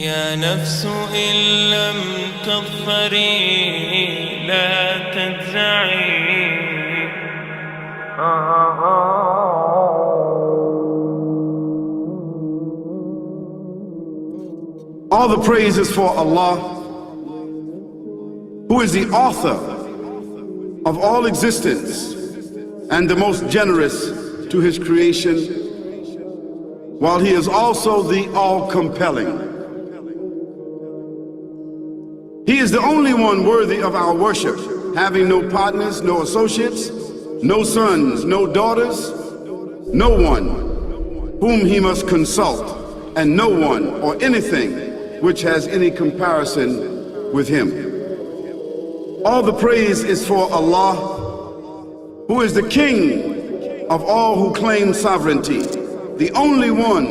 يا نفس إن لم تظفري لا تجزعي. All the praise is for Allah, who is the author of all existence and the most generous to his creation, while he is also the all-compelling. He is the only one worthy of our worship, having no partners, no associates, no sons, no daughters, no one whom he must consult, and no one or anything which has any comparison with him. All the praise is for Allah, who is the King of all who claim sovereignty, the only one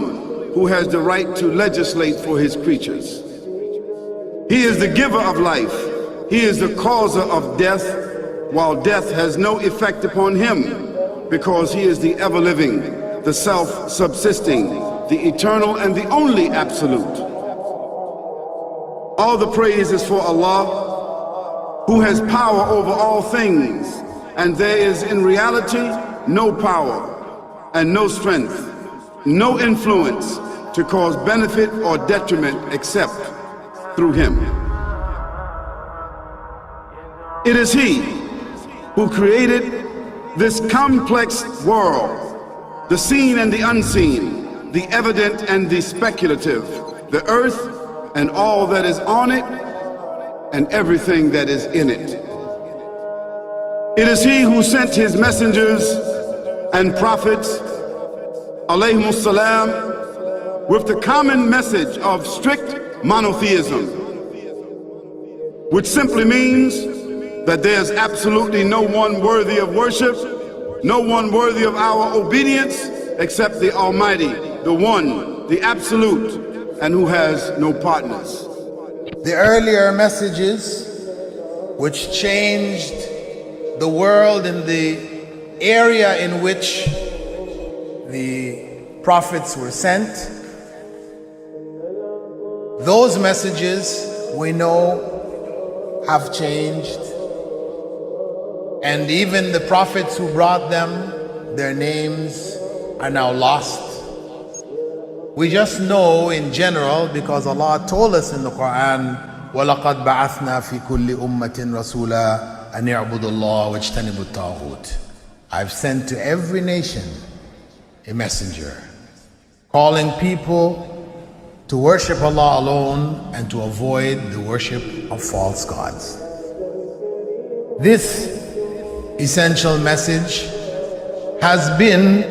who has the right to legislate for his creatures. He is the giver of life. He is the causer of death, while death has no effect upon him, because he is the ever-living, the self-subsisting, the eternal and the only absolute. All the praise is for Allah, who has power over all things, and there is in reality no power and no strength, no influence to cause benefit or detriment except through him. It is he who created this complex world, the seen and the unseen, the evident and the speculative, the earth and all that is on it and everything that is in it. It is he who sent his messengers and prophets, alayhimus salam, with the common message of strict monotheism, which simply means that there's absolutely no one worthy of worship, no one worthy of our obedience except the Almighty, the One, the Absolute, and who has no partners. The earlier messages which changed the world in the area in which the prophets were sent, those messages we know have changed, and even the prophets who brought them, their names are now lost. We just know in general because Allah told us in the Quran, وَلَقَدْ بَعَثْنَا فِي كُلِّ أُمَّةٍ رَسُولًا أَنْ يَعْبُدُوا اللَّهَ وَاجْتَنِبُوا الطَّاغُوتَ. I've sent to every nation a messenger, calling people to worship Allah alone and to avoid the worship of false gods. This essential message has been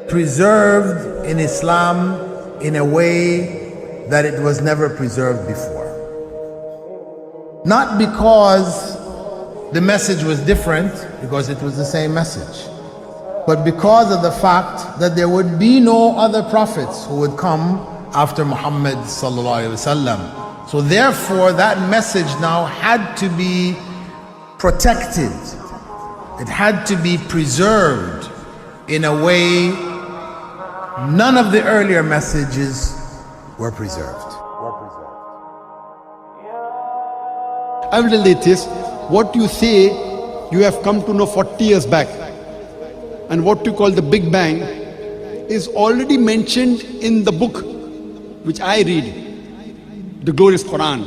preserved in Islam in a way that it was never preserved before. Not because the message was different, because it was the same message, but because of the fact that there would be no other prophets who would come after Muhammad sallallahu alaihi wasallam. So therefore that message now had to be protected. It had to be preserved in a way none of the earlier messages were preserved. I will tell you this, what you say you have come to know 40 years back, and what you call the Big Bang is already mentioned in the book which I read, the glorious Quran.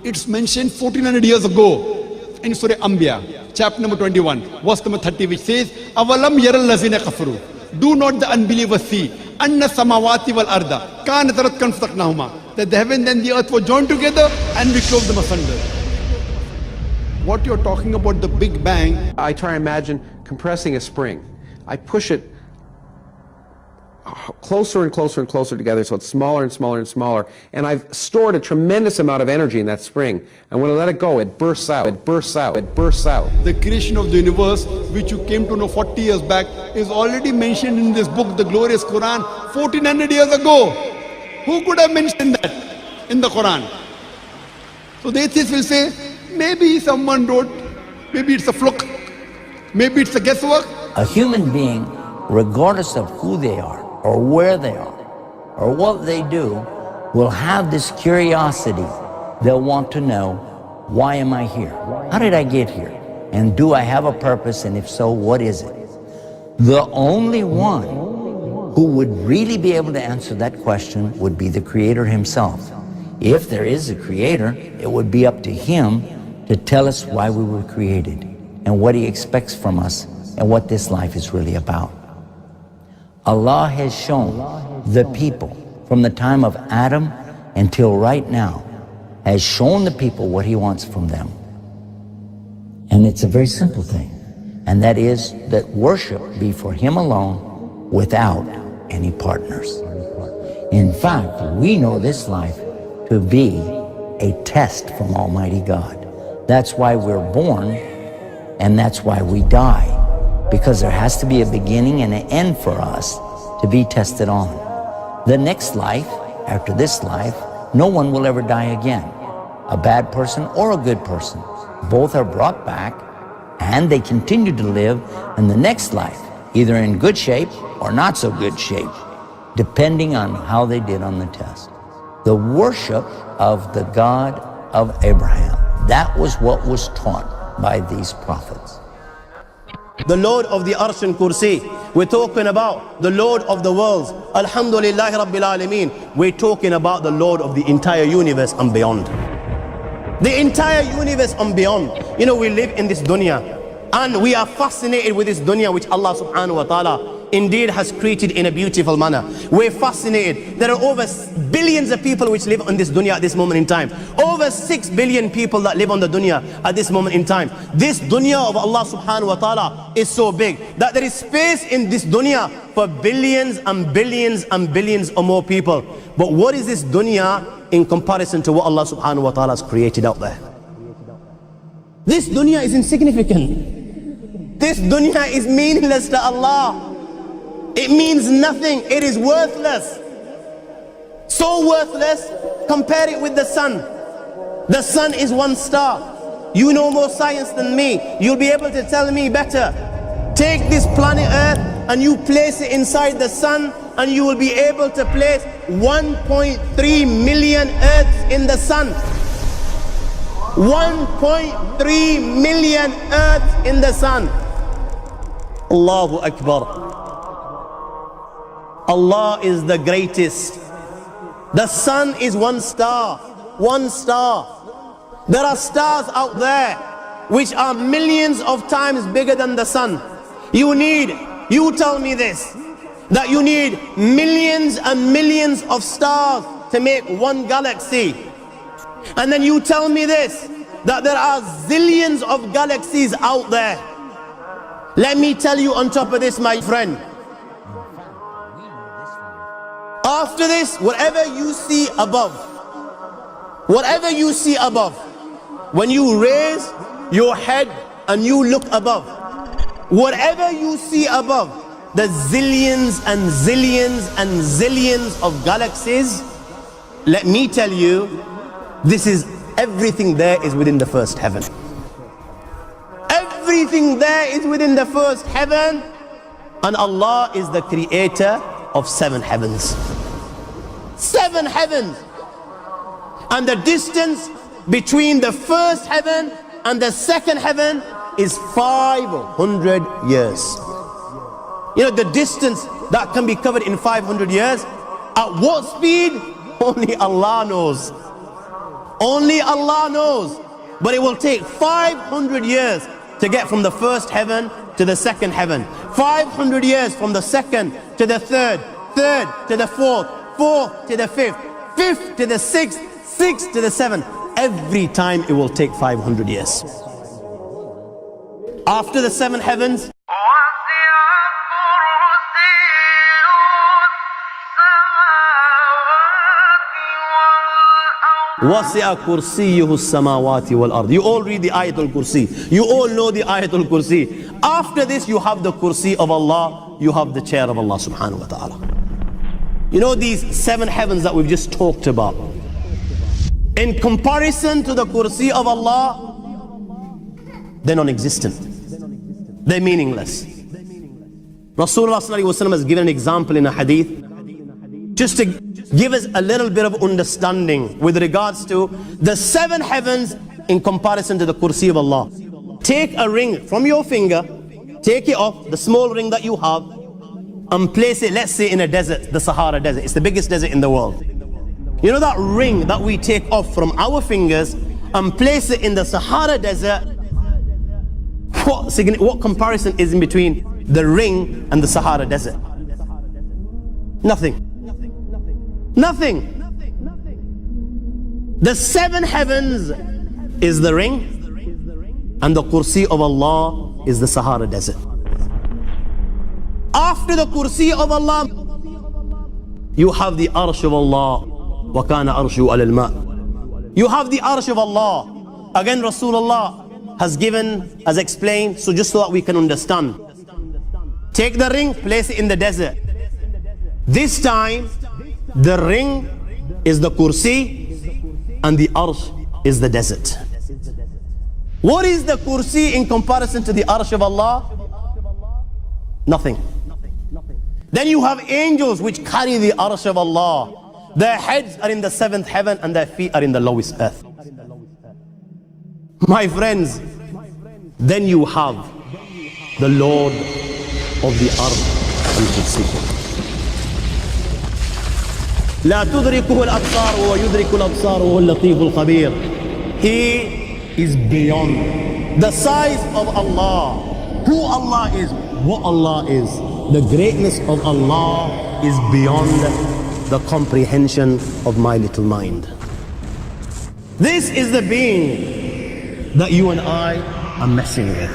It's mentioned 1400 years ago in Surah Anbiya, chapter number 21, verse number 30, which says, Avalam yaral lazina kafaru. Do not the unbelievers see, anna samawati wal arda, kanat ratkan fataqnahuma, that the heaven and the earth were joined together and we clove them asunder. What you're talking about, the Big Bang, I try to imagine compressing a spring. I push it closer and closer and closer together so it's smaller and smaller and smaller, and I've stored a tremendous amount of energy in that spring, and when I let it go, it bursts out, it bursts out, it bursts out. the creation of the universe, which you came to know 40 years back, is already mentioned in this book, the glorious Quran, 1400 years ago. Who could have mentioned that in the Quran? So the atheists will say, maybe someone wrote, maybe it's a fluke, maybe it's a guesswork. A human being, regardless of who they are, or where they are, or what they do, will have this curiosity. They'll want to know, why am I here? How did I get here? And do I have a purpose? And if so, what is it? The only one who would really be able to answer that question would be the Creator himself. If there is a Creator, it would be up to him to tell us why we were created and what he expects from us and what this life is really about. Allah has shown the people from the time of Adam until right now, has shown the people what he wants from them. And it's a very simple thing, and that is that worship be for him alone without any partners. In fact, we know this life to be a test from Almighty God. That's why we're born, and that's why we die, because there has to be a beginning and an end for us to be tested on. The next life, after this life, no one will ever die again. A bad person or a good person. Both are brought back and they continue to live in the next life, either in good shape or not so good shape, depending on how they did on the test. The worship of the God of Abraham, that was what was taught by these prophets. The Lord of the Arsh and Kursi. We're talking about the Lord of the worlds. Alhamdulillah Rabbil Alameen. We're talking about the Lord of the entire universe and beyond. The entire universe and beyond. You know, we live in this dunya and we are fascinated with this dunya which Allah subhanahu wa ta'ala indeed has created in a beautiful manner. We're fascinated. There are over billions of people which live on this dunya at this moment in time. Over 6 billion people that live on the dunya at this moment in time. This dunya of Allah subhanahu wa ta'ala is so big that there is space in this dunya for billions and billions and billions or more people. But what is this dunya in comparison to what Allah subhanahu wa ta'ala has created out there? This dunya is insignificant. This dunya is meaningless to Allah. It means nothing. It is worthless. So worthless, compare it with the sun. The sun is one star. You know more science than me. You'll be able to tell me better. Take this planet Earth and you place it inside the sun, and you will be able to place 1.3 million Earths in the sun. 1.3 million Earths in the sun. Allahu Akbar. Allah is the greatest. The sun is one star. One star. There are stars out there which are millions of times bigger than the sun. You tell me this, that you need millions and millions of stars to make one galaxy. And then you tell me this, that there are zillions of galaxies out there. Let me tell you on top of this, my friend, after this, whatever you see above, when you raise your head and you look above, whatever you see above, the zillions and zillions and zillions of galaxies, let me tell you, this is everything there is within the first heaven. Everything there is within the first heaven, and Allah is the creator of 7 heavens. 7 heavens. And the distance between the first heaven and the second heaven is 500 years. You know, the distance that can be covered in 500 years, at what speed? Only Allah knows. Only Allah knows. But it will take 500 years to get from the first heaven to the second heaven. 500 years from the second to the third, third to the fourth, fourth to the fifth, fifth to the sixth, sixth to the seventh. Every time it will take 500 years. After the 7 heavens, وَسِعَ كُرْسِيُّهُ السَّمَاوَاتِ وَالْأَرْضِ. You all read the Ayatul Kursi. You all know the Ayatul Kursi. After this, you have the Kursi of Allah. You have the chair of Allah subhanahu wa ta'ala. You know these 7 heavens that we've just talked about, in comparison to the Kursi of Allah, they're non-existent. They're meaningless. Rasulullah ﷺ has given an example in a hadith just to give us a little bit of understanding with regards to the 7 heavens in comparison to the kursi of Allah. Take a ring from your finger, take it off, the small ring that you have, and place it, let's say, in a desert, the Sahara Desert. It's the biggest desert in the world. You know that ring that we take off from our fingers and place it in the Sahara Desert? What comparison is in between the ring and the Sahara Desert? Nothing. Nothing. The 7 heavens is the ring, and the kursi of Allah is the Sahara Desert. After the kursi of Allah, you have the arsh of Allah. وَكَانَ أَرْشُهُ عَلَى الْمَاءِ. You have the arsh of Allah. Again, Rasulullah has explained, so just so that we can understand. Take the ring, place it in the desert. This time, the ring is the kursi and the arsh is the desert. What is the kursi in comparison to the arsh of Allah? Nothing. Then you have angels which carry the arsh of Allah. Their heads are in the 7th heaven and their feet are in the lowest earth. My friends, then you have the Lord of the arsh and kursi. لا تدركه الأبصار وهو يدرك الأبصار وهو اللطيف الخبير. He is beyond the size of Allah, who Allah is, what Allah is. The greatness of Allah is beyond the comprehension of my little mind. This is the being that you and I are messing with.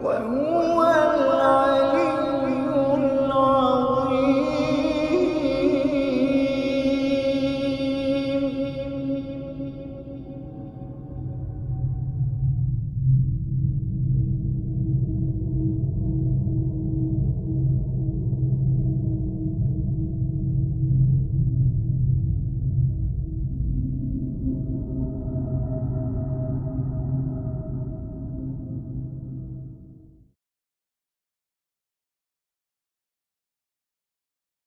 وهو